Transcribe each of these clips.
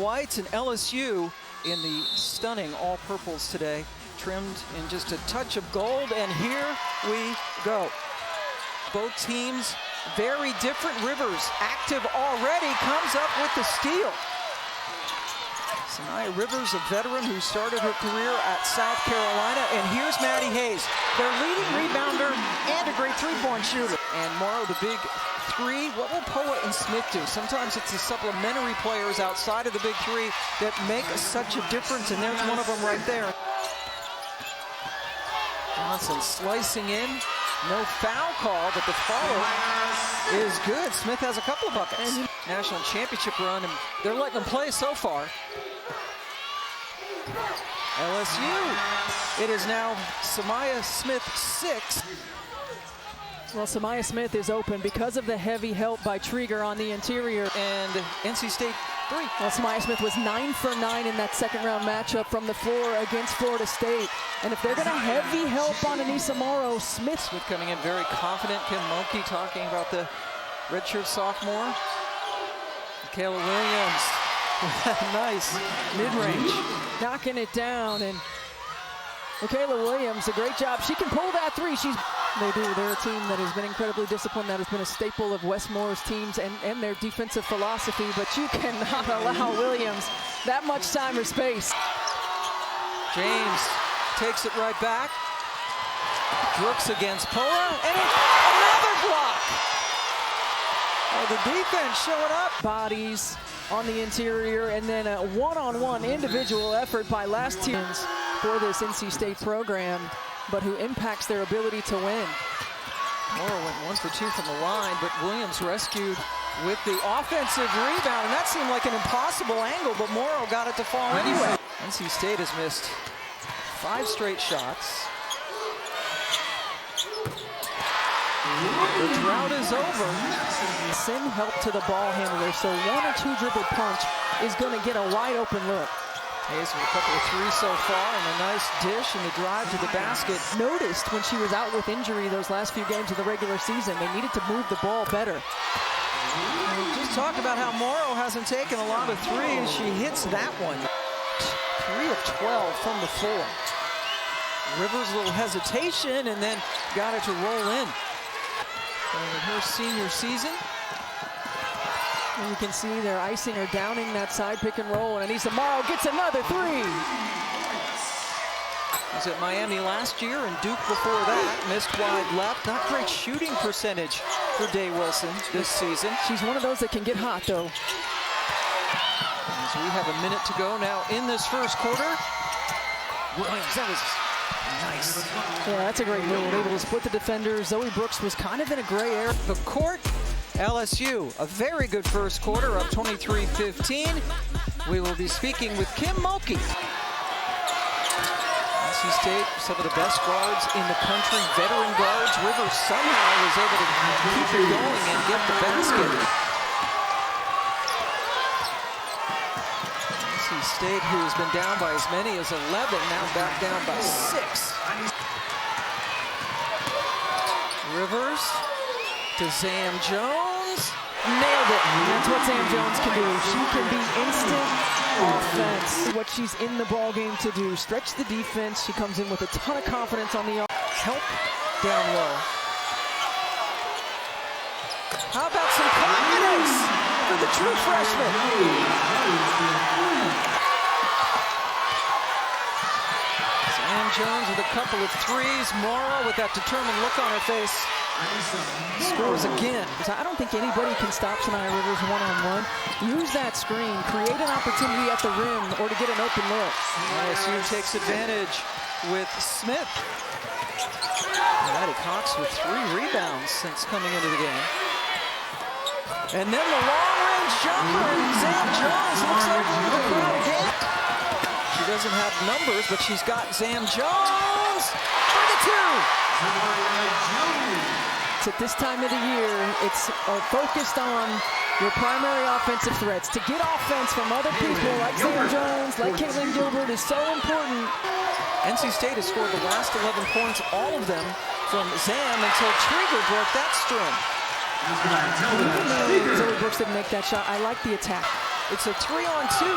whites, and LSU in the stunning all-purples today, trimmed in just a touch of gold, and here we go. Both teams very different. Rivers, active already, comes up with the steal. Sanaya Rivers, a veteran who started her career at South Carolina, and here's Maddie Hayes, their leading rebounder and a great three-point shooter. And Morrow, the big three. What will Poa and Smith do? Sometimes it's the supplementary players outside of the big three that make such a difference, and there's one of them right there. Johnson slicing in. No foul call, but the follow is good. Smith has a couple of buckets. National championship run, and they're letting them play so far. LSU. It is now Samaya Smith 6. Well, Samaya Smith is open because of the heavy help by Trieger on the interior. And NC State 3. Well, Samaya Smith was 9 for 9 in that second round matchup from the floor against Florida State. And if they're going to heavy help on Anissa Morrow, Smith coming in very confident. Kim Mulkey talking about the redshirt sophomore. Michaela Williams. Nice mid-range. Knocking it down, and Michaela Williams, a great job. She can pull that three. They do. They're a team that has been incredibly disciplined. That has been a staple of Westmore's teams and their defensive philosophy, but you cannot allow Williams that much time or space. James takes it right back. Brooks against Poa, and another block. Oh, the defense showing up. Bodies on the interior, and then a one-on-one individual effort by last teams for this NC State program, but who impacts their ability to win. Morrow went 1 for 2 from the line, but Williams rescued with the offensive rebound, and that seemed like an impossible angle, but Morrow got it to fall anyway. NC State has missed 5 straight shots. The drought is over. Send help to the ball handler, so 1 or 2 dribble punch is going to get a wide open look. Hayes with a couple of threes so far, and a nice dish and the drive to the basket. Noticed when she was out with injury those last few games of the regular season, they needed to move the ball better. We just talked about how Morrow hasn't taken a lot of threes. She hits that one. 3 of 12 from the floor. Rivers, a little hesitation, and then got it to roll in. In her senior season. And you can see they're icing or downing that side pick and roll, and Anissa Morrow gets another three. Was at Miami last year and Duke before that. Missed wide left. Not great shooting percentage for Day Wilson this season. She's one of those that can get hot, though. As we have a minute to go now in this first quarter. Williams, that was nice. Yeah, that's a great move. Able to split the defenders. Zoe Brooks was kind of in a gray area. The court, LSU, a very good first quarter, up 23-15. We will be speaking with Kim Mulkey. NC State, some of the best guards in the country, veteran guards. Rivers somehow was able to keep it going and get the basket. NC State, who has been down by as many as 11, now back down by 6. Rivers to Zam Jones. Nailed it. That's what Zam Jones can do. She can be instant offense. What she's in the ball game to do. Stretch the defense. She comes in with a ton of confidence on the help down low. How about some confidence for the true freshman? Zam Jones with a couple of threes. Morrow with that determined look on her face. Scores again. I don't think anybody can stop Sanaya Rivers one-on-one. Use that screen, create an opportunity at the rim or to get an open look. LSU takes advantage with Smith. Maddie Cox with 3 rebounds since coming into the game. And then the long-range jumper, and Zam Jones looks over the crowd again. She doesn't have numbers, but she's got Zam Jones for the 2. At this time of the year, it's focused on your primary offensive threats. To get offense from other people like Zam Jones, like Caitlin Gilbert is so important. NC State has scored the last 11 points, all of them from Zam, until Trieger broke that string. Even though Zoe Brooks didn't make that shot, I like the attack. It's a 3-on-2.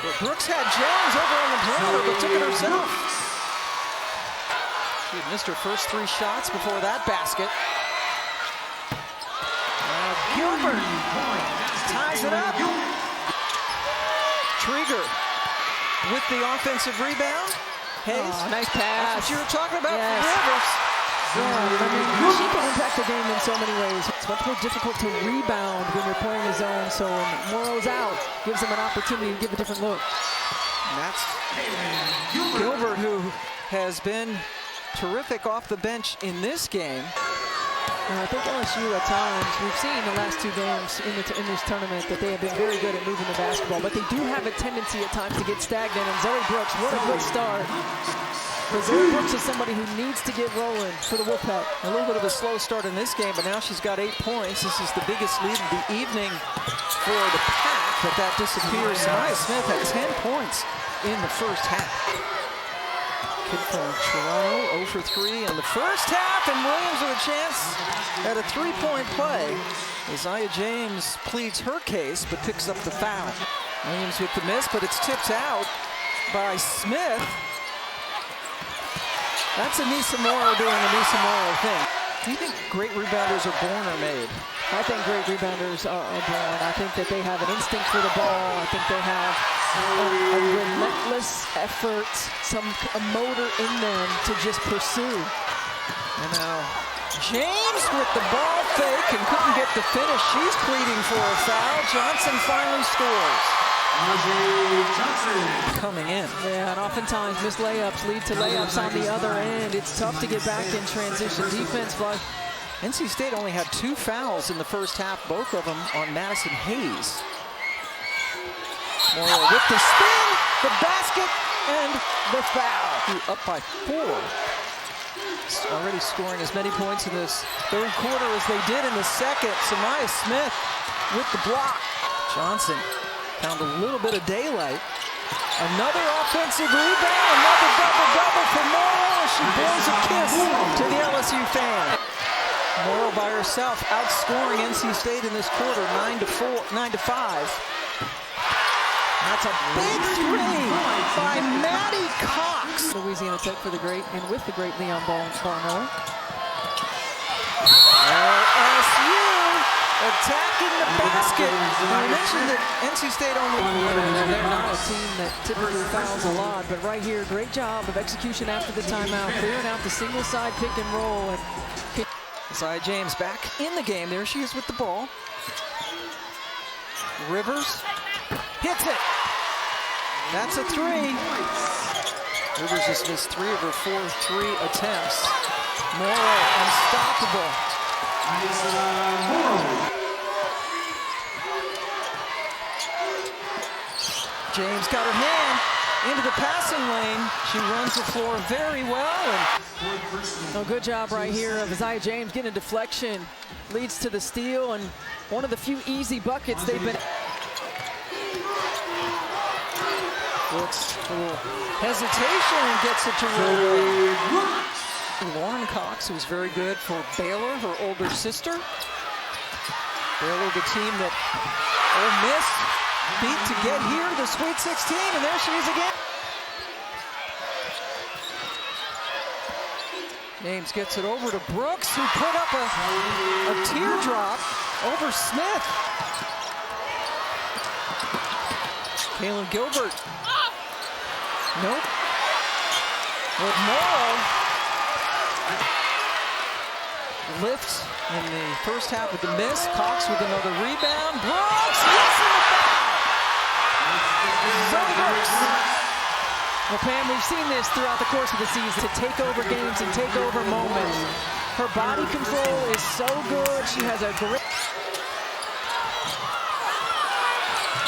But Brooks had Jones over on the perimeter, but took it herself. She had missed her first 3 shots before that basket. Gilbert ties it up. Trieger with the offensive rebound. Hayes, nice pass. That's what you were talking about. Yes. Rivers. Yeah, I mean, she can impact the game in so many ways. It's much more difficult to rebound when you're playing a zone, so when Morrow's out, gives them an opportunity to give a different look. And that's Gilbert, who has been terrific off the bench in this game. And I think LSU at times, we've seen the last 2 games in this tournament that they have been very good at moving the basketball, but they do have a tendency at times to get stagnant. And Zoe Brooks, what a good start. But Zoe Brooks is somebody who needs to get rolling for the Wolfpack. A little bit of a slow start in this game, but now she's got 8 points. This is the biggest lead of the evening for the Pack, but that disappears. Samaya Smith had 10 points in the first half. Kid from Toronto, 0 for 3 in the first half, and Williams with a chance at a 3-point play. Isaiah James pleads her case, but picks up the foul. Williams with the miss, but it's tipped out by Smith. That's Anissa Morrow doing Anissa Morrow thing. Do you think great rebounders are born or made? I think great rebounders are born. I think that they have an instinct for the ball. I think they have a relentless effort, a motor in them to just pursue. And now James with the ball fake and couldn't get the finish. She's pleading for a foul. Johnson finally scores. Coming in. Yeah, and oftentimes missed layups lead to layups on the other end. It's tough to get back in transition defense. NC State only had 2 fouls in the first half, both of them on Madison Hayes. Morrow with the spin, the basket, and the foul. Up by 4. Already scoring as many points in this third quarter as they did in the second. Samaya Smith with the block. Johnson found a little bit of daylight. Another offensive rebound, another double-double for Morrow. She blows a kiss to the LSU fan. Morrow by herself outscoring NC State in this quarter, 9-5. That's a big 3 by Maddie Cox. Louisiana Tech for the great, and with the great Leon Barnwell. LSU attacking the basket. I mentioned that NC State only. They're not a team that typically fouls a lot, but right here, great job of execution after the timeout, clearing out the single side pick and roll. And Isaiah James back in the game. There she is with the ball. Rivers hits it. That's a 3. Rivers just missed 3 of her 4 3 attempts. Morrow unstoppable. James got her hand into the passing lane. She runs the floor very well. And good job right here of Isaiah James getting a deflection. Leads to the steal and one of the few easy buckets they've been. Looks a little hesitation and gets it to roll. Lauren Cox, who's very good for Baylor, her older sister. Baylor, the team that Ole Miss beat to get here to the Sweet 16, and there she is again. James gets it over to Brooks, who put up a teardrop over Smith. Kaylin Gilbert. Nope. With Morrow. Lifts in the first half with the miss. Cox with another rebound. Brooks, yes, in the foul. Zoe Brooks. Well, Pam, we've seen this throughout the course of the season, to take over games and take over moments. Her body control is so good. She has a great...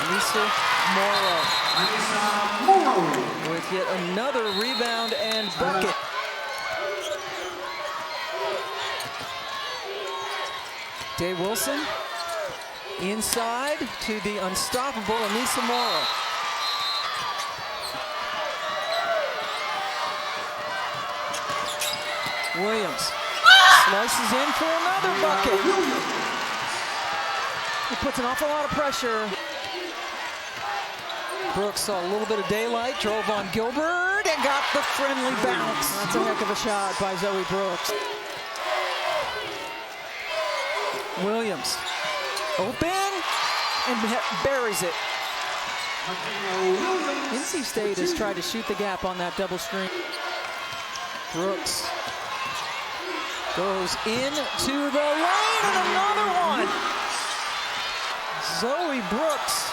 Lisa Morrow with yet another rebound and bucket. Day Wilson inside to the unstoppable Anissa Morrow. Williams slices in for another bucket. It puts an awful lot of pressure. Brooks saw a little bit of daylight, drove on Gilbert, and got the friendly bounce. That's a heck of a shot by Zoe Brooks. Williams, open, and buries it. NC State has tried to shoot the gap on that double screen. Brooks goes into the lane, and another one. Zoe Brooks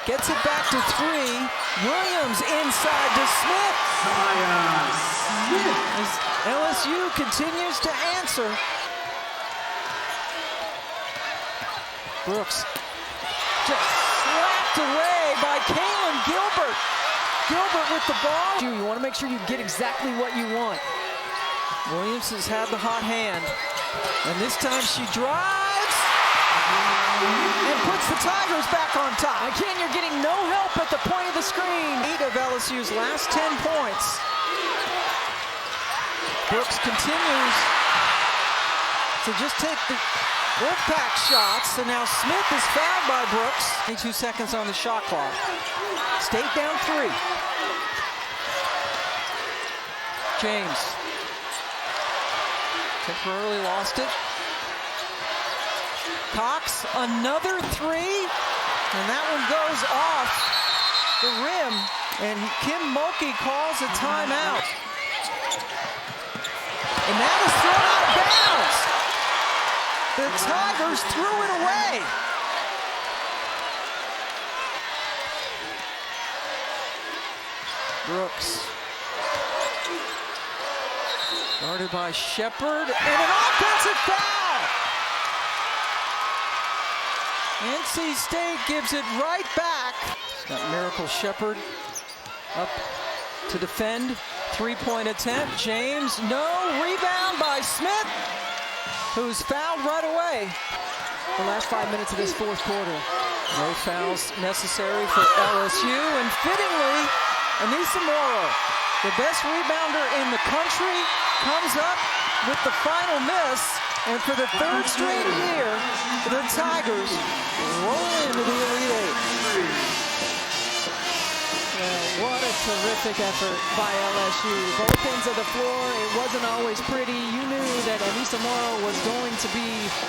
gets it back to 3. Williams inside to Smith. As LSU continues to answer. Brooks just slapped away by Kaylin Gilbert. Gilbert with the ball. You want to make sure you get exactly what you want. Williams has had the hot hand. And this time she drives and puts the Tigers back on top. Again, you're getting no help at the point of the screen. 8 of LSU's last 10 points. Brooks continues to just take the Wolfpack shots, and now Smith is fouled by Brooks. 22 seconds on the shot clock. State down 3. James temporarily lost it. Cox, another 3, and that one goes off the rim, and Kim Mulkey calls a timeout. And that is thrown out of bounds. The Tigers threw it away. Brooks. Guarded by Shepard, and an offensive foul! NC State gives it right back. It's got Miracle Shepard up to defend. 3-point attempt. James, no. Rebound by Smith, who's fouled right away. The last 5 minutes of this fourth quarter. No fouls necessary for LSU, and fittingly, Anissa Morrow, the best rebounder in the country, comes up with the final miss, and for the 3rd straight year, the Tigers roll into the Elite 8. What a terrific effort by LSU. Both ends of the floor, it wasn't always pretty. You knew that Anissa Morrow was going to be